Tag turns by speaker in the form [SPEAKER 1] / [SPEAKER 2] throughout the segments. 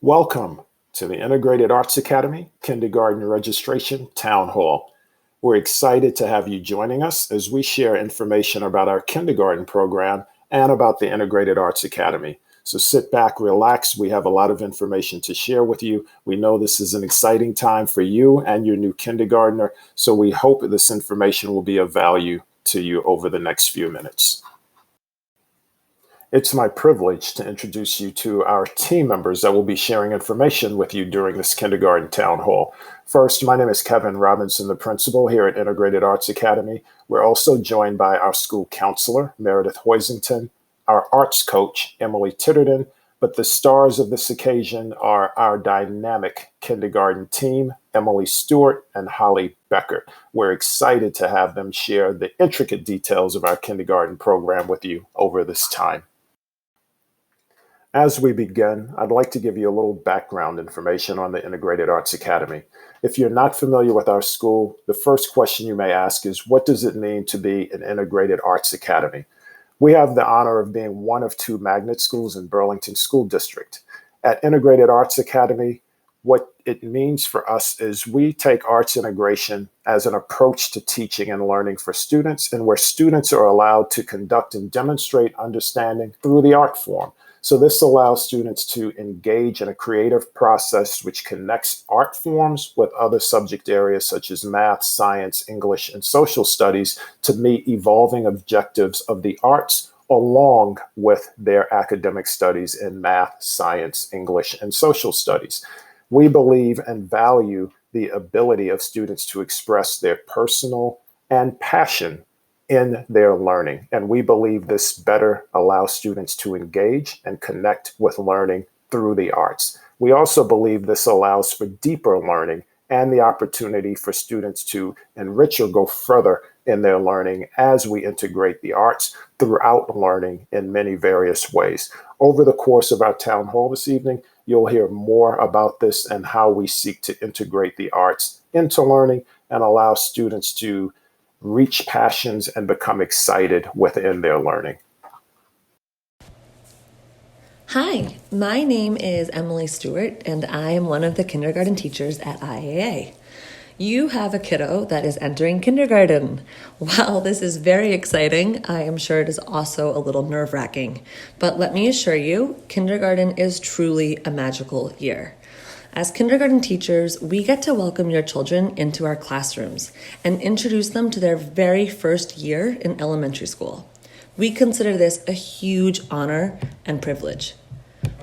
[SPEAKER 1] Welcome to the Integrated Arts Academy Kindergarten Registration Town Hall. We're excited to have you joining us as we share information about our kindergarten program and about the Integrated Arts Academy. So sit back, relax. We have a lot of information to share with you. We know this is an exciting time for you and your new kindergartner, so we hope this information will be of value to you over the next few minutes. It's my privilege to introduce you to our team members that will be sharing information with you during this kindergarten town hall. First, my name is Kevin Robinson, the principal here at Integrated Arts Academy. We're also joined by our school counselor, Meredith Hoisington, our arts coach, Emily Titterton, but the stars of this occasion are our dynamic kindergarten team, Emily Stewart and Holly Becker. We're excited to have them share the intricate details of our kindergarten program with you over this time. As we begin, I'd like to give you a little background information on the Integrated Arts Academy. If you're not familiar with our school, the first question you may ask is, what does it mean to be an Integrated Arts Academy? We have the honor of being one of two magnet schools in Burlington School District. At Integrated Arts Academy, what it means for us is we take arts integration as an approach to teaching and learning for students, and where students are allowed to conduct and demonstrate understanding through the art form. So this allows students to engage in a creative process which connects art forms with other subject areas such as math, science, English, and social studies to meet evolving objectives of the arts along with their academic studies in math, science, English, and social studies. We believe and value the ability of students to express their personal and passion in their learning. And we believe this better allows students to engage and connect with learning through the arts. We also believe this allows for deeper learning and the opportunity for students to enrich or go further in their learning as we integrate the arts throughout learning in many various ways. Over the course of our town hall this evening, you'll hear more about this and how we seek to integrate the arts into learning and allow students to reach passions and become excited within their learning.
[SPEAKER 2] Hi, my name is Emily Stewart, and I am one of the kindergarten teachers at IAA. You have a kiddo that is entering kindergarten. While this is very exciting, I am sure it is also a little nerve-wracking. But let me assure you, kindergarten is truly a magical year. As kindergarten teachers, we get to welcome your children into our classrooms and introduce them to their very first year in elementary school. We consider this a huge honor and privilege.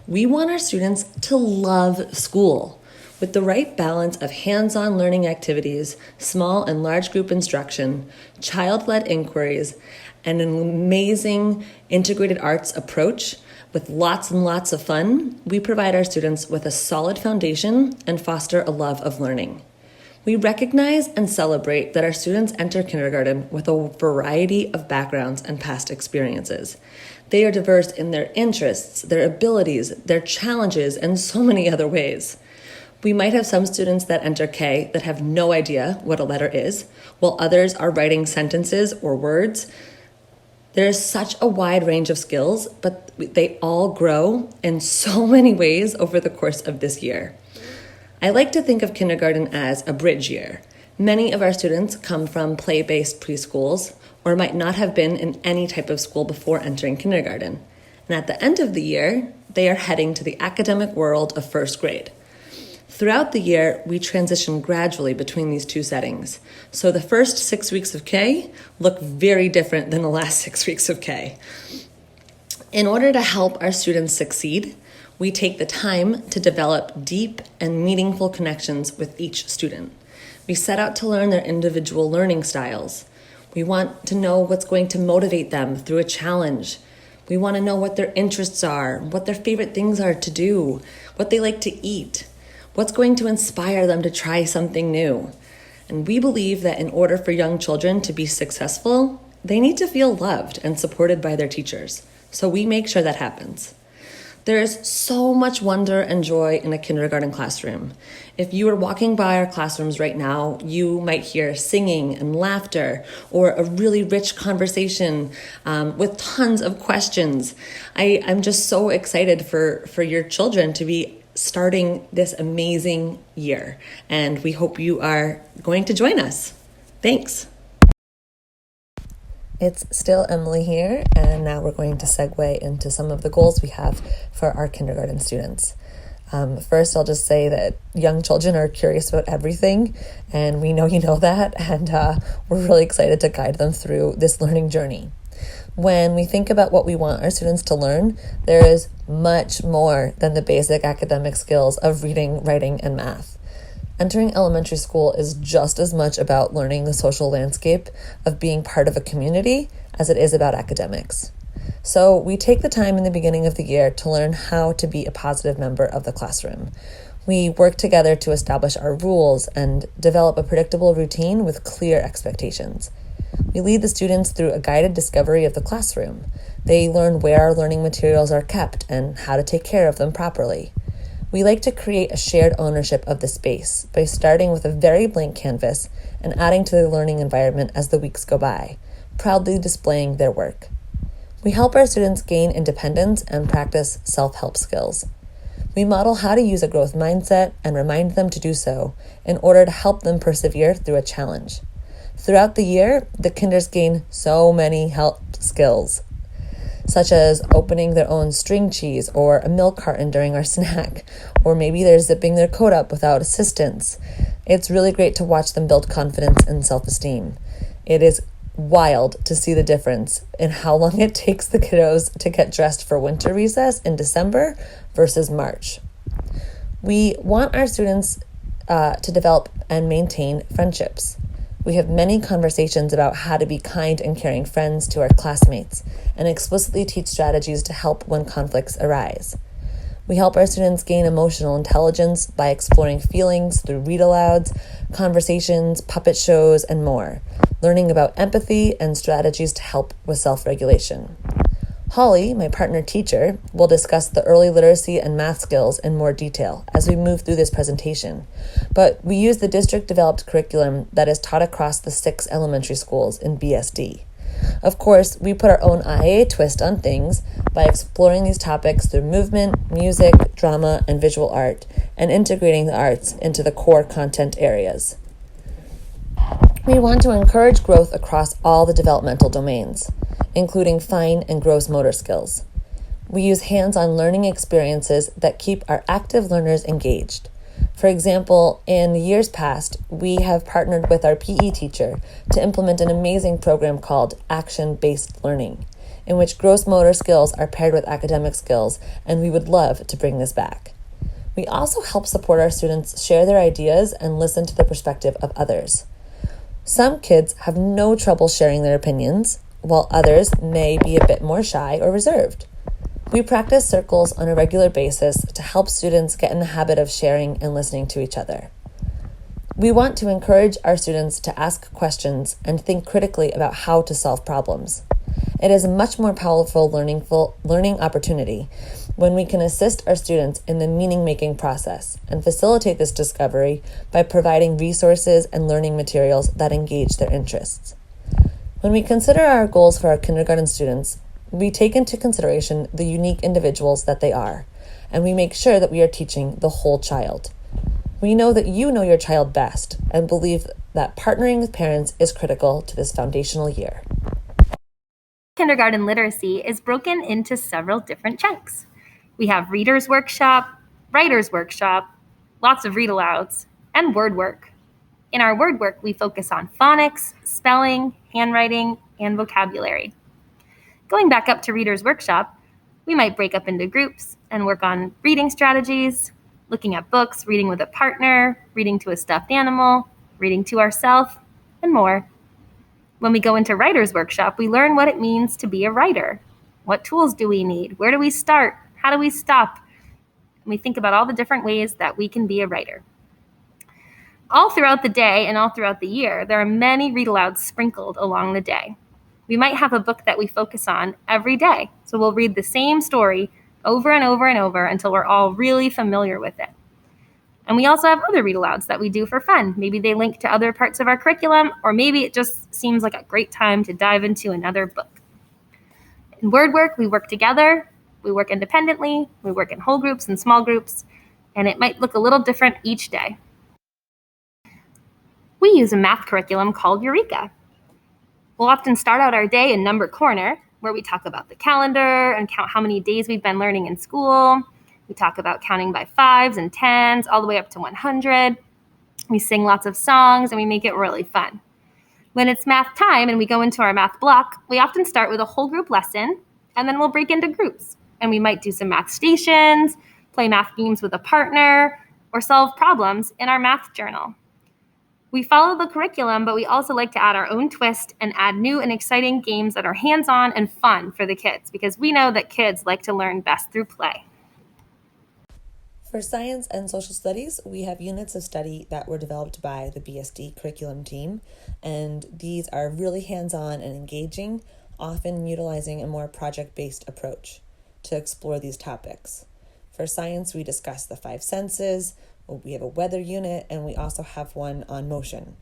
[SPEAKER 2] We want our students to love school with the right balance of hands-on learning activities, small and large group instruction, child-led inquiries, and an amazing integrated arts approach. With lots and lots of fun, we provide our students with a solid foundation and foster a love of learning. We recognize and celebrate that our students enter kindergarten with a variety of backgrounds and past experiences. They are diverse in their interests, their abilities, their challenges, and so many other ways. We might have some students that enter K that have no idea what a letter is, while others are writing sentences or words. There is such a wide range of skills, but they all grow in so many ways over the course of this year. I like to think of kindergarten as a bridge year. Many of our students come from play-based preschools or might not have been in any type of school before entering kindergarten. And at the end of the year, they are heading to the academic world of first grade. Throughout the year, we transition gradually between these two settings. So the first 6 weeks of K look very different than the last 6 weeks of K. In order to help our students succeed, we take the time to develop deep and meaningful connections with each student. We set out to learn their individual learning styles. We want to know what's going to motivate them through a challenge. We want to know what their interests are, what their favorite things are to do, what they like to eat. What's going to inspire them to try something new? And we believe that in order for young children to be successful, they need to feel loved and supported by their teachers. So we make sure that happens. There is so much wonder and joy in a kindergarten classroom. If you are walking by our classrooms right now, you might hear singing and laughter or a really rich conversation with tons of questions. I'm just so excited for your children to be starting this amazing year. And we hope you are going to join us. Thanks. It's still Emily here, and now we're going to segue into some of the goals we have for our kindergarten students. First, I'll just say that young children are curious about everything, and we know you know that, and we're really excited to guide them through this learning journey. When we think about what we want our students to learn, there is much more than the basic academic skills of reading, writing, and math. Entering elementary school is just as much about learning the social landscape of being part of a community as it is about academics. So we take the time in the beginning of the year to learn how to be a positive member of the classroom. We work together to establish our rules and develop a predictable routine with clear expectations. We lead the students through a guided discovery of the classroom. They learn where our learning materials are kept and how to take care of them properly. We like to create a shared ownership of the space by starting with a very blank canvas and adding to the learning environment as the weeks go by, proudly displaying their work. We help our students gain independence and practice self-help skills. We model how to use a growth mindset and remind them to do so in order to help them persevere through a challenge. Throughout the year, the kinders gain so many help skills, such as opening their own string cheese or a milk carton during our snack, or maybe they're zipping their coat up without assistance. It's really great to watch them build confidence and self-esteem. It is wild to see the difference in how long it takes the kiddos to get dressed for winter recess in December versus March. We want our students to develop and maintain friendships. We have many conversations about how to be kind and caring friends to our classmates and explicitly teach strategies to help when conflicts arise. We help our students gain emotional intelligence by exploring feelings through read-alouds, conversations, puppet shows, and more, learning about empathy and strategies to help with self-regulation. Holly, my partner teacher, will discuss the early literacy and math skills in more detail as we move through this presentation, but we use the district-developed curriculum that is taught across the 6 elementary schools in BSD. Of course, we put our own IAA twist on things by exploring these topics through movement, music, drama, and visual art, and integrating the arts into the core content areas. We want to encourage growth across all the developmental domains, including fine and gross motor skills. We use hands-on learning experiences that keep our active learners engaged. For example, in years past, we have partnered with our PE teacher to implement an amazing program called Action-Based Learning, in which gross motor skills are paired with academic skills, and we would love to bring this back. We also help support our students share their ideas and listen to the perspective of others. Some kids have no trouble sharing their opinions, while others may be a bit more shy or reserved. We practice circles on a regular basis to help students get in the habit of sharing and listening to each other. We want to encourage our students to ask questions and think critically about how to solve problems. It is a much more powerful learning opportunity when we can assist our students in the meaning-making process and facilitate this discovery by providing resources and learning materials that engage their interests. When we consider our goals for our kindergarten students, we take into consideration the unique individuals that they are, and we make sure that we are teaching the whole child. We know that you know your child best and believe that partnering with parents is critical to this foundational year.
[SPEAKER 3] Kindergarten literacy is broken into several different chunks. We have reader's workshop, writer's workshop, lots of read-alouds, and word work. In our word work, we focus on phonics, spelling, handwriting, and vocabulary. Going back up to reader's workshop, we might break up into groups and work on reading strategies, looking at books, reading with a partner, reading to a stuffed animal, reading to ourselves, and more. When we go into writer's workshop, we learn what it means to be a writer. What tools do we need? Where do we start? How do we stop? And we think about all the different ways that we can be a writer. All throughout the day and all throughout the year, there are many read-alouds sprinkled along the day. We might have a book that we focus on every day, so we'll read the same story over and over and over until we're all really familiar with it. And we also have other read-alouds that we do for fun. Maybe they link to other parts of our curriculum, or maybe it just seems like a great time to dive into another book. In word work, we work together, we work independently, we work in whole groups and small groups. and it might look a little different each day. We use a math curriculum called Eureka. We'll often start out our day in Number Corner, where we talk about the calendar and count how many days we've been learning in school. We talk about counting by 5s and 10s, all the way up to 100. We sing lots of songs, and we make it really fun. When it's math time and we go into our math block, we often start with a whole group lesson, and then we'll break into groups. And we might do some math stations, play math games with a partner, or solve problems in our math journal. We follow the curriculum, but we also like to add our own twist and add new and exciting games that are hands-on and fun for the kids, because we know that kids like to learn best through play.
[SPEAKER 2] For science and social studies, we have units of study that were developed by the BSD curriculum team, and these are really hands-on and engaging, often utilizing a more project-based approach to explore these topics. For science, we discuss the 5 senses, we have a weather unit, and we also have one on motion.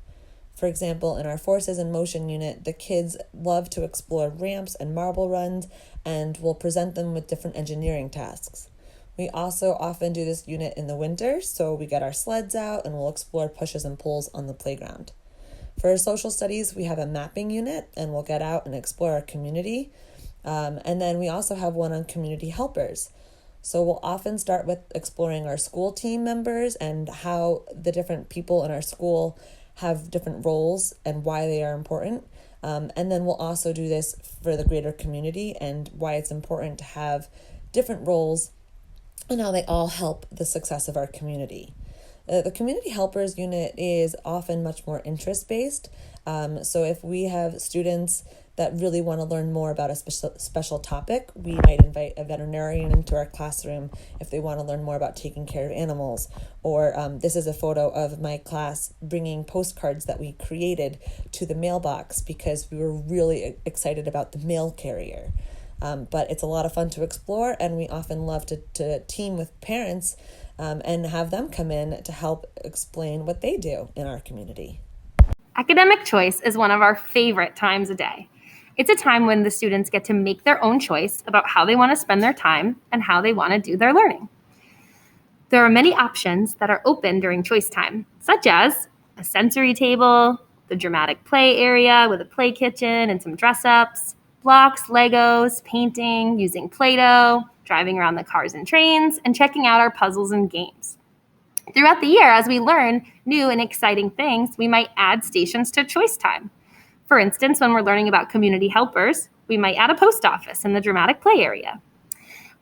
[SPEAKER 2] For example, in our forces and motion unit, the kids love to explore ramps and marble runs, and we'll present them with different engineering tasks. We also often do this unit in the winter, so we get our sleds out and we'll explore pushes and pulls on the playground. For social studies, we have a mapping unit, and we'll get out and explore our community. And then we also have one on community helpers. So we'll often start with exploring our school team members and how the different people in our school have different roles and why they are important. And then we'll also do this for the greater community and why it's important to have different roles and how they all help the success of our community. The community helpers unit is often much more interest-based. So if we have students that really want to learn more about a special topic, we might invite a veterinarian into our classroom if they want to learn more about taking care of animals. Or this is a photo of my class bringing postcards that we created to the mailbox because we were really excited about the mail carrier. But it's a lot of fun to explore, and we often love to team with parents and have them come in to help explain what they do in our community.
[SPEAKER 3] Academic choice is one of our favorite times a day. It's a time when the students get to make their own choice about how they want to spend their time and how they want to do their learning. There are many options that are open during choice time, such as a sensory table, the dramatic play area with a play kitchen and some dress-ups, blocks, Legos, painting, using Play-Doh, driving around the cars and trains, and checking out our puzzles and games. Throughout the year, as we learn new and exciting things, we might add stations to choice time. For instance, when we're learning about community helpers, we might add a post office in the dramatic play area.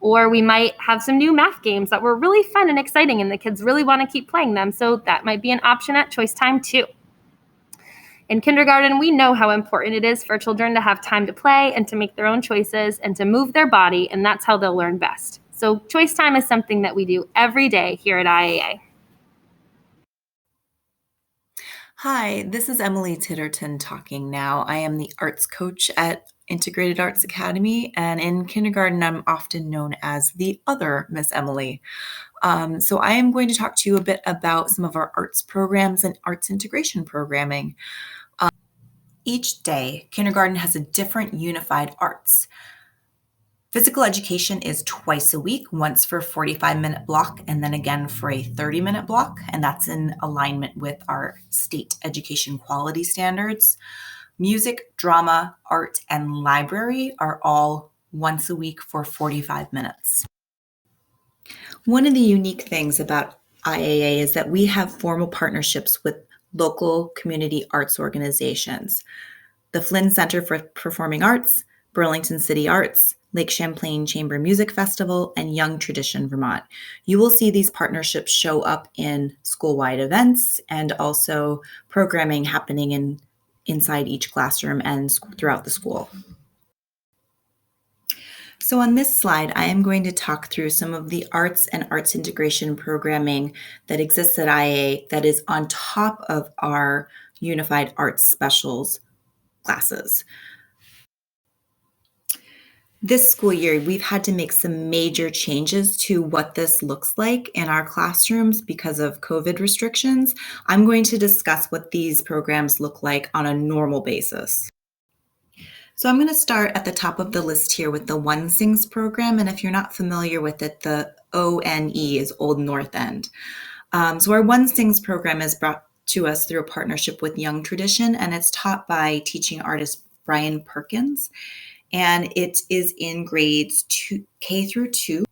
[SPEAKER 3] Or we might have some new math games that were really fun and exciting and the kids really want to keep playing them, so that might be an option at choice time too. In kindergarten, we know how important it is for children to have time to play and to make their own choices and to move their body, and that's how they'll learn best. So choice time is something that we do every day here at IAA.
[SPEAKER 4] Hi, this is Emily Titterton talking now. I am the arts coach at Integrated Arts Academy, and in kindergarten, I'm often known as the other Miss Emily. So I am going to talk to you a bit about some of our arts programs and arts integration programming. Each day, kindergarten has a different unified arts. Physical education is twice a week, once for a 45-minute block and then again for a 30-minute block, and that's in alignment with our state education quality standards. Music, drama, art, and library are all once a week for 45 minutes. One of the unique things about IAA is that we have formal partnerships with local community arts organizations. The Flynn Center for Performing Arts, Burlington City Arts, Lake Champlain Chamber Music Festival, and Young Tradition Vermont. You will see these partnerships show up in school-wide events and also programming happening inside each classroom and throughout the school. So on this slide, I am going to talk through some of the arts and arts integration programming that exists at IAA that is on top of our Unified Arts Specials classes. This school year, we've had to make some major changes to what this looks like in our classrooms because of COVID restrictions. I'm going to discuss what these programs look like on a normal basis. So I'm going to start at the top of the list here with the One Sings program. And if you're not familiar with it, the ONE is Old North End. So our One Sings program is brought to us through a partnership with Young Tradition, and it's taught by teaching artist Brian Perkins, and it is in grades K through 2.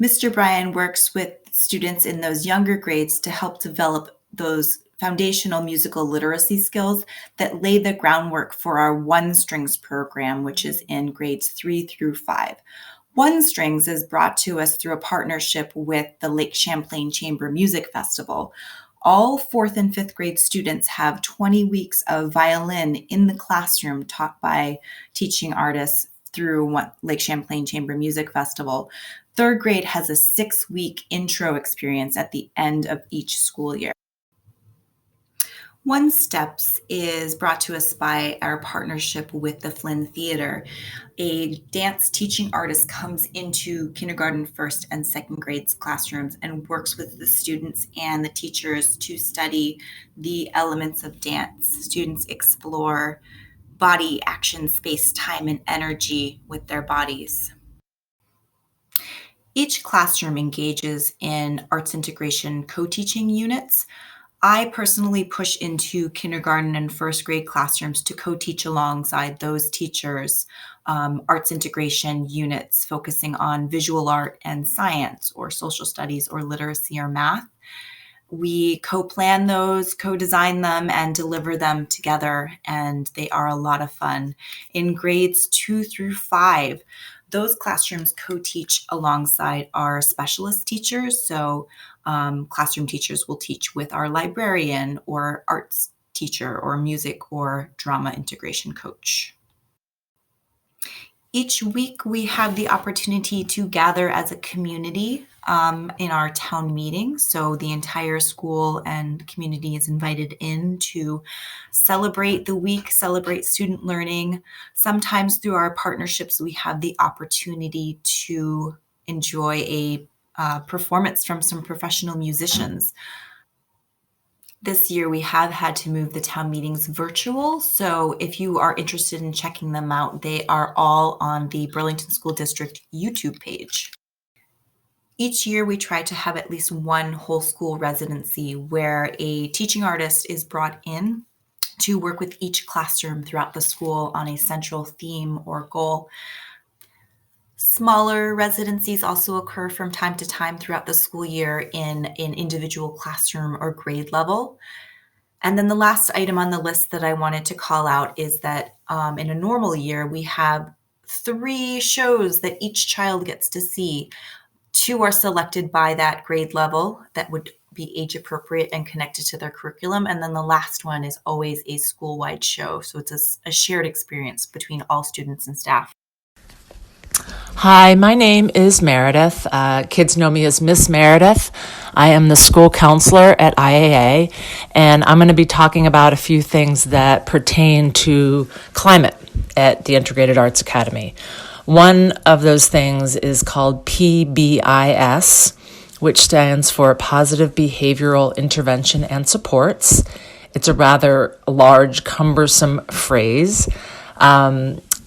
[SPEAKER 4] Mr. Brian works with students in those younger grades to help develop those foundational musical literacy skills that lay the groundwork for our One Strings program, which is in grades 3 through 5. One Strings is brought to us through a partnership with the Lake Champlain Chamber Music Festival. All 4th and 5th grade students have 20 weeks of violin in the classroom taught by teaching artists through Lake Champlain Chamber Music Festival. 3rd grade has a 6-week intro experience at the end of each school year. One Steps is brought to us by our partnership with the Flynn Theater. A dance teaching artist comes into kindergarten, 1st and 2nd grades classrooms and works with the students and the teachers to study the elements of dance. Students explore body, action, space, time, and energy with their bodies. Each classroom engages in arts integration co-teaching units. I personally push into kindergarten and 1st grade classrooms to co-teach alongside those teachers arts integration units focusing on visual art and science or social studies or literacy or math. We co-plan those, co-design them, and deliver them together, and they are a lot of fun. In grades 2 through 5, those classrooms co-teach alongside our specialist teachers. So classroom teachers will teach with our librarian or arts teacher or music or drama integration coach. Each week we have the opportunity to gather as a community in our town meeting. So the entire school and community is invited in to celebrate the week, celebrate student learning. Sometimes through our partnerships, we have the opportunity to enjoy a performance from some professional musicians. This year, we have had to move the town meetings virtual. So if you are interested in checking them out, they are all on the Burlington School District YouTube page. Each year, we try to have at least one whole school residency where a teaching artist is brought in to work with each classroom throughout the school on a central theme or goal. Smaller residencies also occur from time to time throughout the school year in an individual classroom or grade level. And then the last item on the list that I wanted to call out is that in a normal year, we have 3 shows that each child gets to see. 2 are selected by that grade level that would be age appropriate and connected to their curriculum. And then the last one is always a school-wide show. So it's a shared experience between all students and staff.
[SPEAKER 5] Hi, my name is Meredith. Kids know me as Miss Meredith. I am the school counselor at IAA, and I'm going to be talking about a few things that pertain to climate at the Integrated Arts Academy. One of those things is called PBIS, which stands for Positive Behavioral Intervention and Supports. It's a rather large, cumbersome phrase.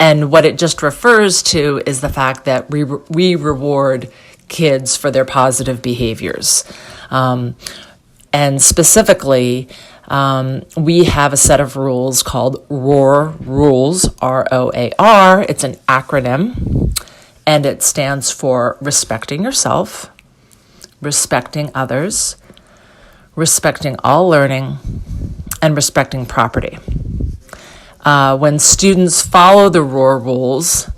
[SPEAKER 5] And what it just refers to is the fact that we reward kids for their positive behaviors. And specifically, we have a set of rules called ROAR rules, ROAR. It's an acronym, and it stands for respecting yourself, respecting others, respecting all learning, and respecting property. When students follow the ROAR rules,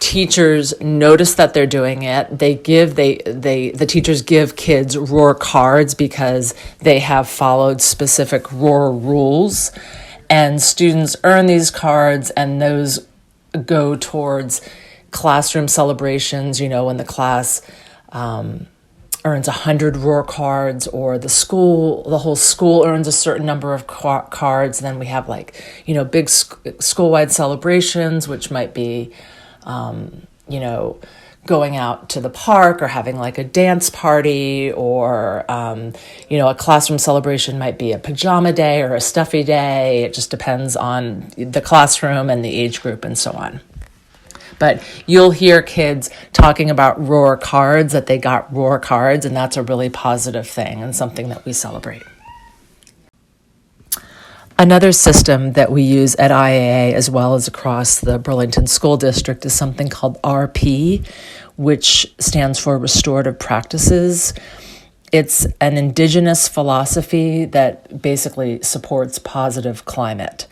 [SPEAKER 5] teachers notice that they're doing it. The teachers give kids ROAR cards because they have followed specific ROAR rules, and students earn these cards, and those go towards classroom celebrations. You know, when the class earns 100 ROAR cards, or the whole school earns a certain number of cards. Then we have big school-wide celebrations, which might be, going out to the park or having like a dance party, or, a classroom celebration might be a pajama day or a stuffy day. It just depends on the classroom and the age group and so on. But you'll hear kids talking about roar cards, that they got roar cards, and that's a really positive thing and something that we celebrate. Another system that we use at IAA as well as across the Burlington School District is something called RP, which stands for Restorative Practices. It's an indigenous philosophy that basically supports positive climate.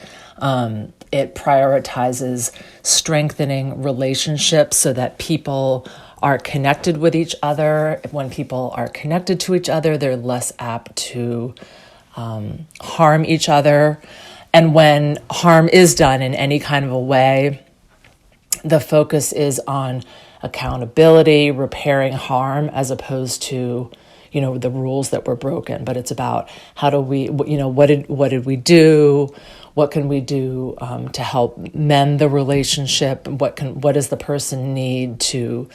[SPEAKER 5] It prioritizes strengthening relationships so that people are connected with each other. When people are connected to each other, they're less apt to harm each other. And when harm is done in any kind of a way, the focus is on accountability, repairing harm, as opposed to, the rules that were broken. But it's about how do we, what did we do? What can we do to help mend the relationship? What does the person need to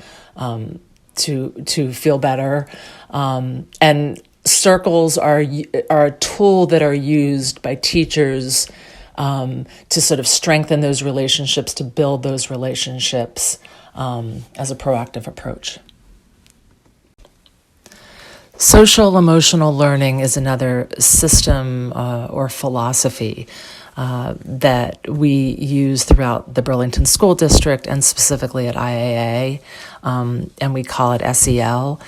[SPEAKER 5] feel better? And circles are a tool that are used by teachers to sort of strengthen those relationships, to build those relationships as a proactive approach. Social emotional learning is another system or philosophy that we use throughout the Burlington School District and specifically at IAA, and we call it SEL.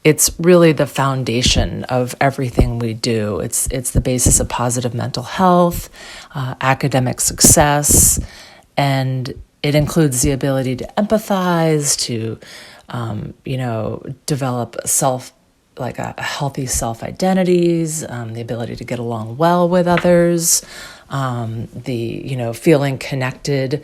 [SPEAKER 5] It's really the foundation of everything we do. It's the basis of positive mental health, academic success, and it includes the ability to empathize, to develop a healthy self-identities, the ability to get along well with others, the feeling connected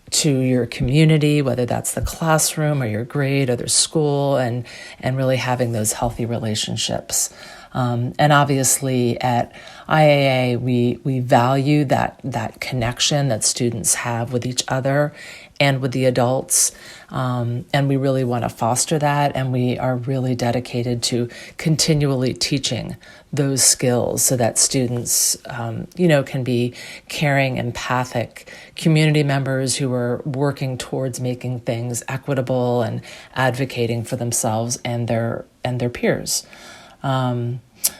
[SPEAKER 5] to your community, whether that's the classroom or your grade or their school, and really having those healthy relationships. And obviously at IAA, we value that connection that students have with each other and with the adults. And we really want to foster that. And we are really dedicated to continually teaching those skills so that students, can be caring, empathic community members who are working towards making things equitable and advocating for themselves and their peers.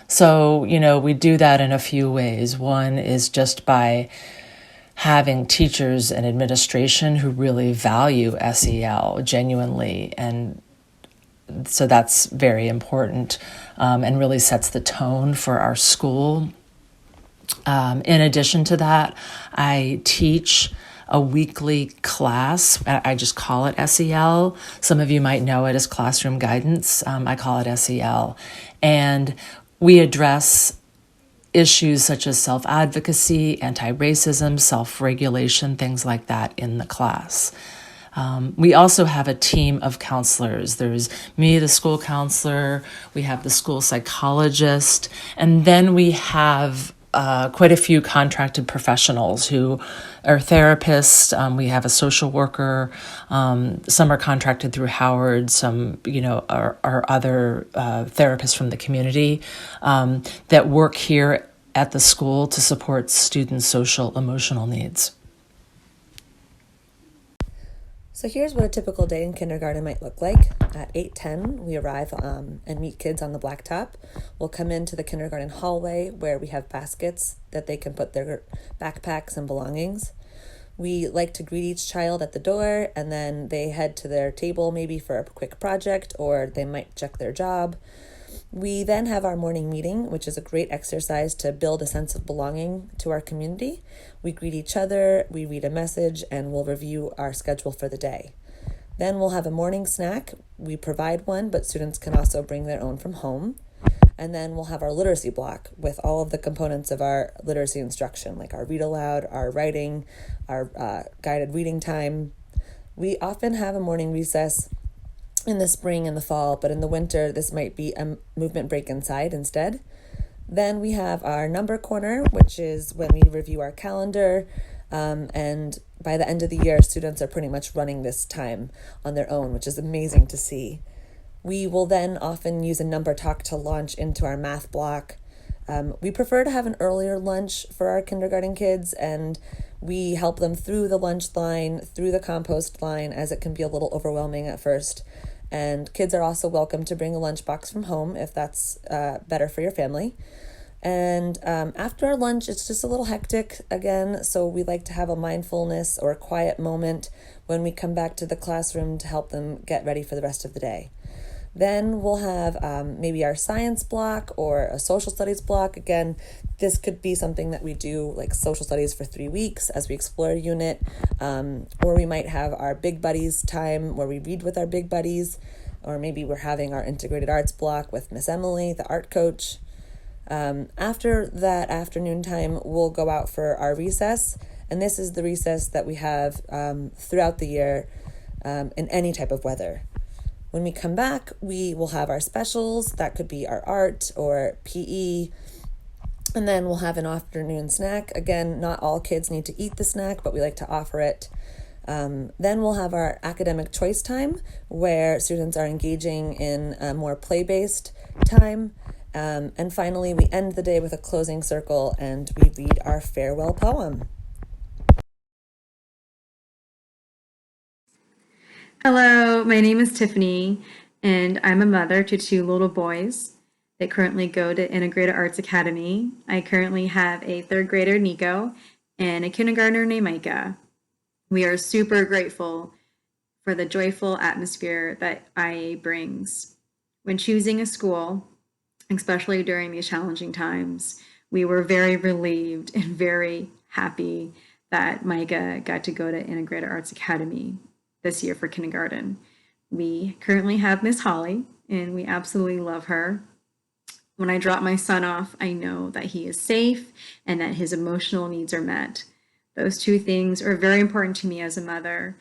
[SPEAKER 5] So, we do that in a few ways. One is just by having teachers and administration who really value SEL genuinely. And so that's very important and really sets the tone for our school. In addition to that, I teach a weekly class. I just call it SEL. Some of you might know it as classroom guidance. I call it SEL. And we address issues such as self-advocacy, anti-racism, self-regulation, things like that in the class. We also have a team of counselors. There's me, the school counselor, we have the school psychologist, and then we have quite a few contracted professionals who are therapists. We have a social worker. Some are contracted through Howard. Some, are other therapists from the community that work here at the school to support students' social emotional needs.
[SPEAKER 2] So here's what a typical day in kindergarten might look like. At 8:10, we arrive and meet kids on the blacktop. We'll come into the kindergarten hallway where we have baskets that they can put their backpacks and belongings. We like to greet each child at the door, and then they head to their table maybe for a quick project, or they might check their job. We then have our morning meeting, which is a great exercise to build a sense of belonging to our community. We greet each other, we read a message, and we'll review our schedule for the day. Then we'll have a morning snack. We provide one, but students can also bring their own from home. And then we'll have our literacy block with all of the components of our literacy instruction, like our read aloud, our writing, our guided reading time. We often have a morning recess in the spring and the fall, but in the winter, this might be a movement break inside instead. Then we have our number corner, which is when we review our calendar. And by the end of the year, students are pretty much running this time on their own, which is amazing to see. We will then often use a number talk to launch into our math block. We prefer to have an earlier lunch for our kindergarten kids, and we help them through the lunch line, through the compost line, as it can be a little overwhelming at first. And kids are also welcome to bring a lunchbox from home if that's better for your family. And after our lunch, it's just a little hectic again, so we like to have a mindfulness or a quiet moment when we come back to the classroom to help them get ready for the rest of the day. Then we'll have maybe our science block or a social studies block. Again, this could be something that we do like social studies for 3 weeks as we explore a unit, or we might have our big buddies time where we read with our big buddies, or maybe we're having our integrated arts block with Miss Emily, the art coach. After that afternoon time, we'll go out for our recess, and this is the recess that we have throughout the year in any type of weather. When we come back, we will have our specials. That could be our art or PE. And then we'll have an afternoon snack. Again, not all kids need to eat the snack, but we like to offer it. Then we'll have our academic choice time, where students are engaging in a more play-based time. And finally, we end the day with a closing circle, and we read our farewell poem.
[SPEAKER 6] Hello, my name is Tiffany, and I'm a mother to 2 little boys that currently go to Integrated Arts Academy. I currently have a 3rd grader, Nico, and a kindergartner named Micah. We are super grateful for the joyful atmosphere that IA brings. When choosing a school, especially during these challenging times, we were very relieved and very happy that Micah got to go to Integrated Arts Academy this year for kindergarten. We currently have Miss Holly, and we absolutely love her. When I drop my son off, I know that he is safe and that his emotional needs are met. Those 2 things are very important to me as a mother.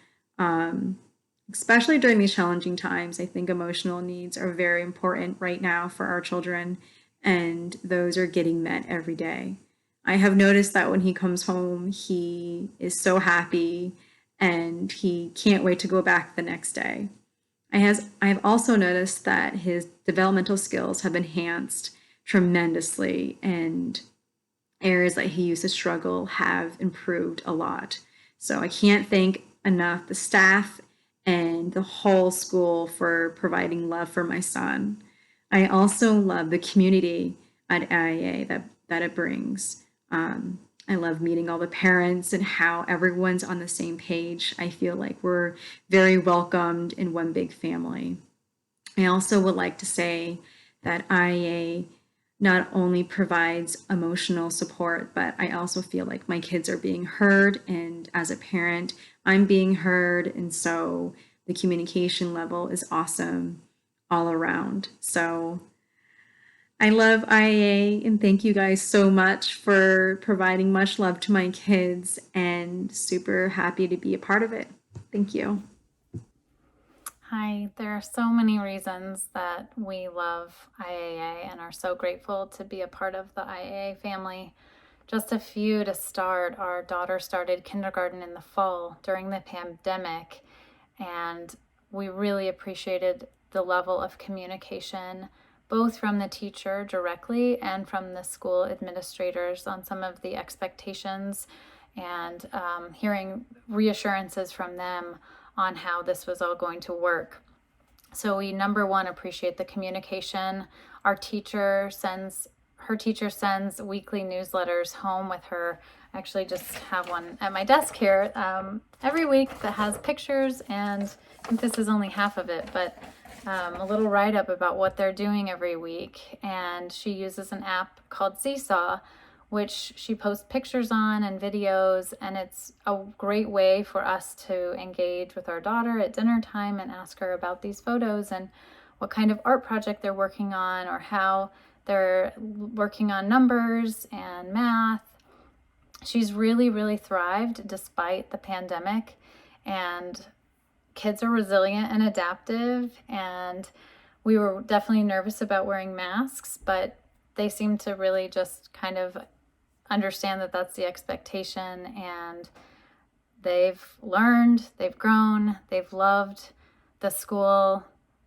[SPEAKER 6] Especially during these challenging times, I think emotional needs are very important right now for our children, and those are getting met every day. I have noticed that when he comes home, he is so happy and he can't wait to go back the next day. I have also noticed that his developmental skills have enhanced tremendously, and areas that he used to struggle have improved a lot. So I can't thank enough the staff and the whole school for providing love for my son. I also love the community at IAA that it brings. I love meeting all the parents and how everyone's on the same page. I feel like we're very welcomed in one big family. I also would like to say that IAA not only provides emotional support, but I also feel like my kids are being heard, and as a parent, I'm being heard, and so the communication level is awesome all around. So I love IA, and thank you guys so much for providing much love to my kids, and super happy to be a part of it. Thank you.
[SPEAKER 7] Hi, there are so many reasons that we love IAA and are so grateful to be a part of the IAA family. Just a few to start. Our daughter started kindergarten in the fall during the pandemic, and we really appreciated the level of communication, both from the teacher directly and from the school administrators on some of the expectations, and hearing reassurances from them on how this was all going to work. So we, number one, appreciate the communication. Her teacher sends weekly newsletters home with her. I actually just have one at my desk here every week that has pictures, and I think this is only half of it, but a little write-up about what they're doing every week. And she uses an app called Seesaw, which she posts pictures on and videos, and it's a great way for us to engage with our daughter at dinner time and ask her about these photos and what kind of art project they're working on, or how they're working on numbers and math. She's really, really thrived despite the pandemic, and kids are resilient and adaptive, and we were definitely nervous about wearing masks, but they seem to really just kind of understand that that's the expectation, and they've learned, they've grown, they've loved the school.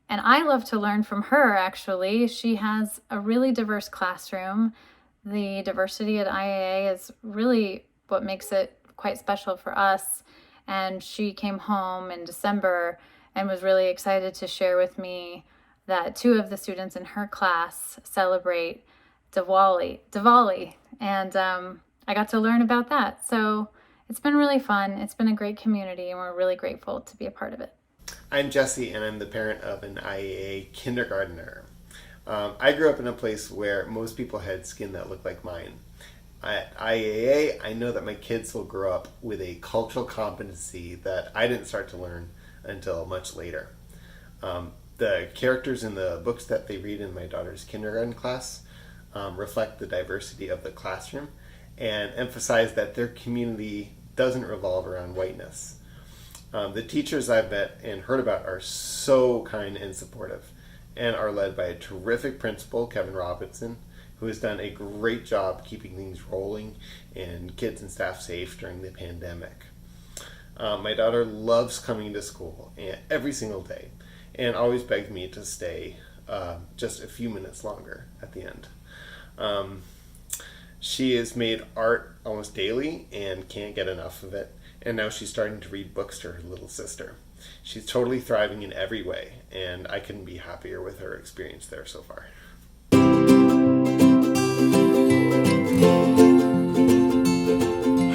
[SPEAKER 7] And I love to learn from her, actually. She has a really diverse classroom. The diversity at IAA is really what makes it quite special for us. And she came home in December and was really excited to share with me that 2 of the students in her class celebrate Diwali. And I got to learn about that. So it's been really fun. It's been a great community, and we're really grateful to be a part of it.
[SPEAKER 8] I'm Jesse, and I'm the parent of an IAA kindergartner. I grew up in a place where most people had skin that looked like mine. At IAA, I know that my kids will grow up with a cultural competency that I didn't start to learn until much later. The characters in the books that they read in my daughter's kindergarten class reflect the diversity of the classroom and emphasize that their community doesn't revolve around whiteness. The teachers I've met and heard about are so kind and supportive, and are led by a terrific principal, Kevin Robinson, who has done a great job keeping things rolling and kids and staff safe during the pandemic. My daughter loves coming to school every single day and always begs me to stay just a few minutes longer at the end. She has made art almost daily and can't get enough of it, and now she's starting to read books to her little sister. She's totally thriving in every way, and I couldn't be happier with her experience there so far.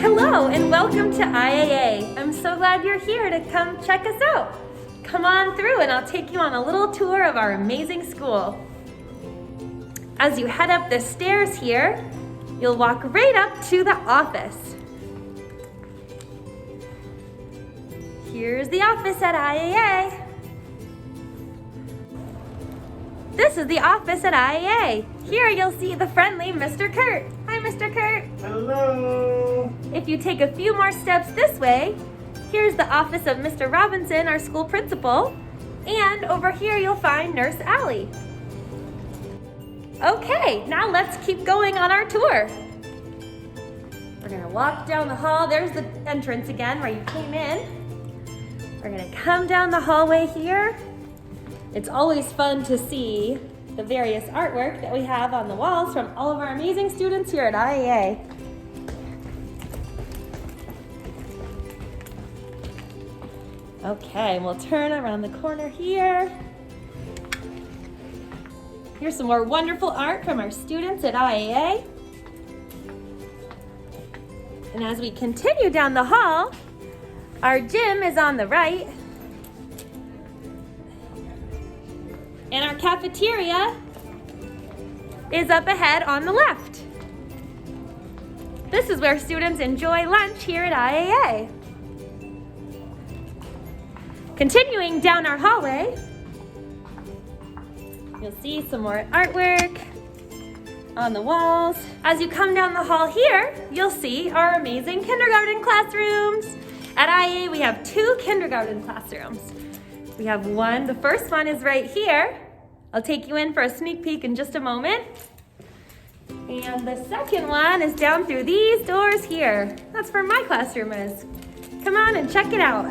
[SPEAKER 3] Hello and welcome to IAA. I'm so glad you're here to come check us out. Come on through and I'll take you on a little tour of our amazing school. As you head up the stairs here, you'll walk right up to the office. Here's the office at IAA. This is the office at IAA. Here you'll see the friendly Mr. Kurt. Hi, Mr. Kurt.
[SPEAKER 9] Hello.
[SPEAKER 3] If you take a few more steps this way, here's the office of Mr. Robinson, our school principal. And over here you'll find Nurse Allie. Okay, now let's keep going on our tour. We're gonna walk down the hall. There's the entrance again where you came in. We're gonna come down the hallway here. It's always fun to see the various artwork that we have on the walls from all of our amazing students here at IAA. Okay, we'll turn around the corner here. Here's some more wonderful art from our students at IAA. And as we continue down the hall, our gym is on the right. And our cafeteria is up ahead on the left. This is where students enjoy lunch here at IAA. Continuing down our hallway, you'll see some more artwork on the walls. As you come down the hall here, you'll see our amazing kindergarten classrooms. At IAA, we have 2 kindergarten classrooms. We have one, the first one is right here. I'll take you in for a sneak peek in just a moment. And the second one is down through these doors here. That's where my classroom is. Come on and check it out.